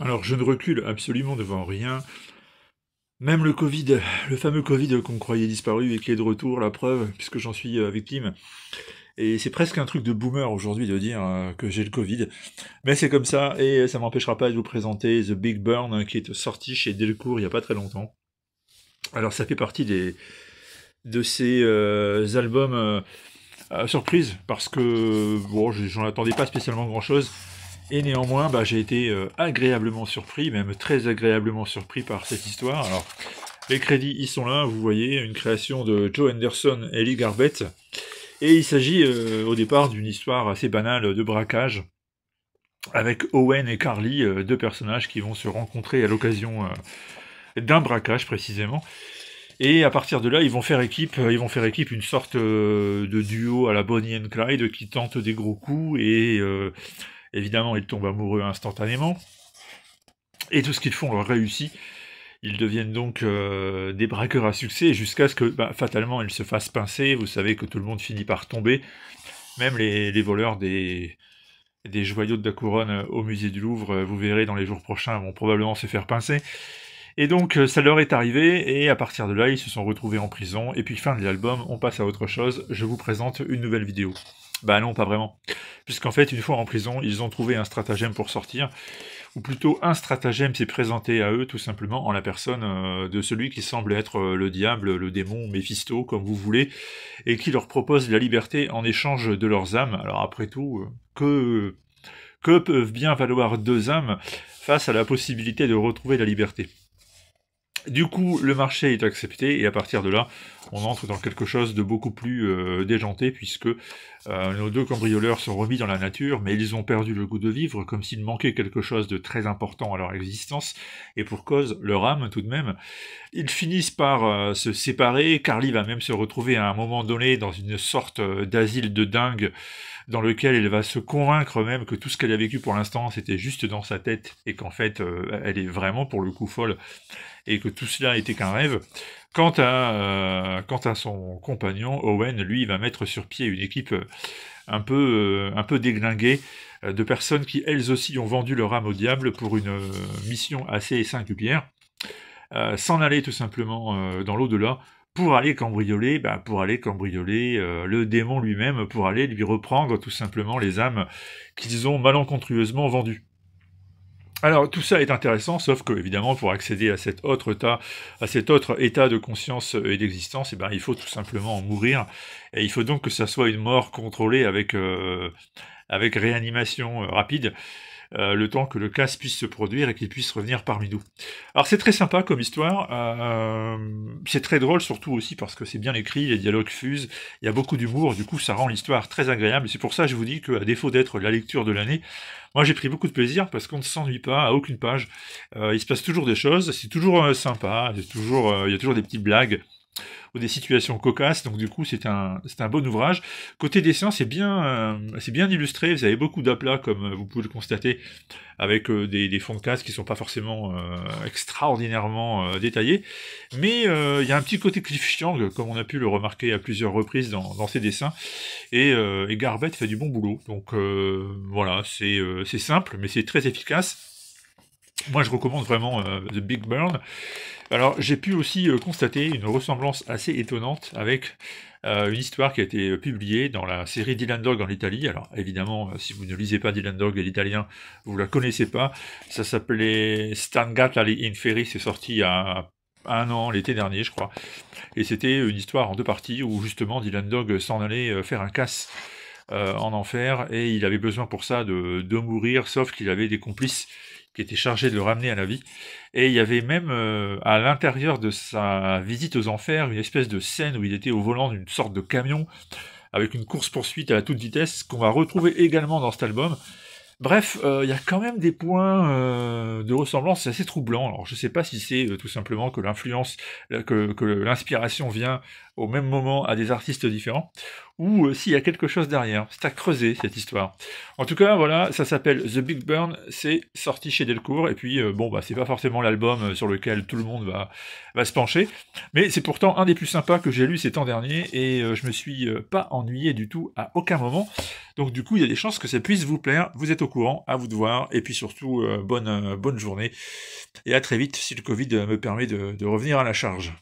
Alors, je ne recule absolument devant rien. Même le Covid, le fameux Covid qu'on croyait disparu et qui est de retour, la preuve, puisque j'en suis victime. Et c'est presque un truc de boomer aujourd'hui de dire que j'ai le Covid. Mais c'est comme ça, et ça m'empêchera pas de vous présenter The Big Burn, qui est sorti chez Delcourt il y a pas très longtemps. Alors, ça fait partie de ces albums surprise, parce que bon, j'en attendais pas spécialement grand-chose. Et néanmoins, bah, j'ai été agréablement surpris, même très agréablement surpris par cette histoire. Alors, les crédits, ils sont là, vous voyez, une création de Joe Anderson et Lee Garbett. Et il s'agit au départ d'une histoire assez banale de braquage, avec Owen et Carly, deux personnages qui vont se rencontrer à l'occasion d'un braquage précisément. Et à partir de là, ils vont faire équipe, une sorte de duo à la Bonnie and Clyde qui tente des gros coups et évidemment ils tombent amoureux instantanément. Et tout ce qu'ils font leur réussit. Ils deviennent donc des braqueurs à succès jusqu'à ce que, bah, fatalement, ils se fassent pincer. Vous savez que tout le monde finit par tomber. Même les voleurs des joyaux de la couronne au musée du Louvre, vous verrez dans les jours prochains, vont probablement se faire pincer. Et donc ça leur est arrivé, et à partir de là, ils se sont retrouvés en prison, et puis fin de l'album, on passe à autre chose, je vous présente une nouvelle vidéo. Bah non, pas vraiment. Puisqu'en fait, une fois en prison, ils ont trouvé un stratagème pour sortir, ou plutôt un stratagème s'est présenté à eux, tout simplement, en la personne de celui qui semble être le diable, le démon, Méphisto, comme vous voulez, et qui leur propose la liberté en échange de leurs âmes. Alors après tout, que peuvent bien valoir deux âmes face à la possibilité de retrouver la liberté? Du coup, le marché est accepté, et à partir de là, on entre dans quelque chose de beaucoup plus déjanté, puisque nos deux cambrioleurs sont remis dans la nature, mais ils ont perdu le goût de vivre, comme s'il manquait quelque chose de très important à leur existence, et pour cause, leur âme tout de même. Ils finissent par se séparer, Carly va même se retrouver à un moment donné dans une sorte d'asile de dingue, dans lequel elle va se convaincre même que tout ce qu'elle a vécu pour l'instant, c'était juste dans sa tête, et qu'en fait, elle est vraiment pour le coup folle, et que tout cela était qu'un rêve. Quant à son compagnon, Owen, lui, va mettre sur pied une équipe un peu déglinguée, de personnes qui, elles aussi, ont vendu leur âme au diable pour une mission assez singulière, s'en aller tout simplement dans l'au-delà, pour aller cambrioler le démon lui-même, pour aller lui reprendre tout simplement les âmes qu'ils ont malencontreusement vendues. Alors tout ça est intéressant, sauf que évidemment pour accéder à cet autre état de conscience et d'existence, eh ben, il faut tout simplement en mourir, et il faut donc que ça soit une mort contrôlée avec réanimation rapide, le temps que le casse puisse se produire et qu'il puisse revenir parmi nous. Alors c'est très sympa comme histoire, c'est très drôle surtout aussi parce que c'est bien écrit, les dialogues fusent, il y a beaucoup d'humour, du coup ça rend l'histoire très agréable, et c'est pour ça que je vous dis qu'à défaut d'être la lecture de l'année, moi j'ai pris beaucoup de plaisir parce qu'on ne s'ennuie pas à aucune page, il se passe toujours des choses, c'est toujours sympa, il y a toujours des petites blagues, ou des situations cocasses, donc du coup c'est un bon ouvrage. Côté dessin, c'est bien illustré, vous avez beaucoup d'aplats comme vous pouvez le constater, avec des fonds de casse qui sont pas forcément extraordinairement détaillés, mais il y a un petit côté Cliff-Chiang, comme on a pu le remarquer à plusieurs reprises dans ses dessins, et Garbett fait du bon boulot, donc voilà, c'est simple, mais c'est très efficace. Moi, je recommande vraiment The Big Burn. Alors, j'ai pu aussi constater une ressemblance assez étonnante avec une histoire qui a été publiée dans la série Dylan Dog en Italie. Alors, évidemment, si vous ne lisez pas Dylan Dog et l'italien, vous la connaissez pas. Ça s'appelait Stan Gatali in Ferry, c'est sorti il y a un an, l'été dernier, je crois. Et c'était une histoire en deux parties où justement Dylan Dog s'en allait faire un casse en enfer, et il avait besoin pour ça de mourir, sauf qu'il avait des complices qui étaient chargés de le ramener à la vie. Et il y avait même, à l'intérieur de sa visite aux enfers, une espèce de scène où il était au volant d'une sorte de camion, avec une course-poursuite à toute vitesse, qu'on va retrouver également dans cet album. Bref, il y a quand même des points de ressemblance assez troublants. Alors je sais pas si c'est tout simplement que l'influence, que l'inspiration vient au même moment à des artistes différents, ou s'il y a quelque chose derrière. C'est à creuser, cette histoire. En tout cas, voilà, ça s'appelle The Big Burn, c'est sorti chez Delcourt, et puis, bon, bah, c'est pas forcément l'album sur lequel tout le monde va se pencher, mais c'est pourtant un des plus sympas que j'ai lu ces temps derniers, et je me suis pas ennuyé du tout à aucun moment. Donc du coup, il y a des chances que ça puisse vous plaire. Vous êtes au courant, à vous de voir, et puis surtout, bonne journée, et à très vite si le Covid me permet de revenir à la charge.